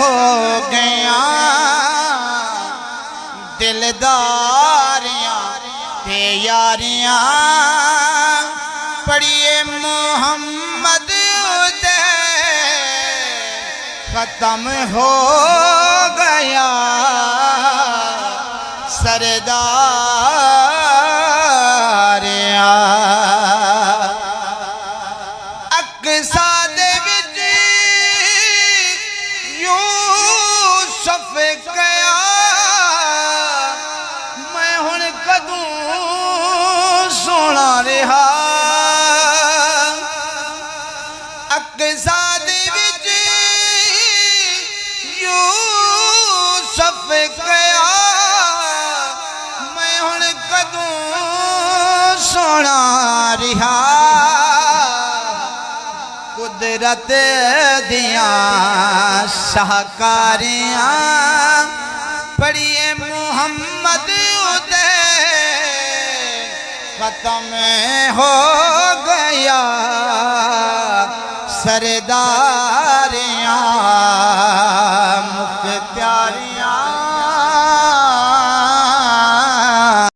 हो गया दिलदारियां ते यारियां पढ़िए मोहम्मद उदे खत्म हो गया सरदारियां अक्सा दे विच यूसुफ कया मैं हुण कदों सोना रहा अक्सा दे विच यूसुफ कया मैं हुण कदों सोना रहा कुदरत दियां शाहकारियां पढ़िए मोहम्मद उदे खत्म हो गया सरदारियां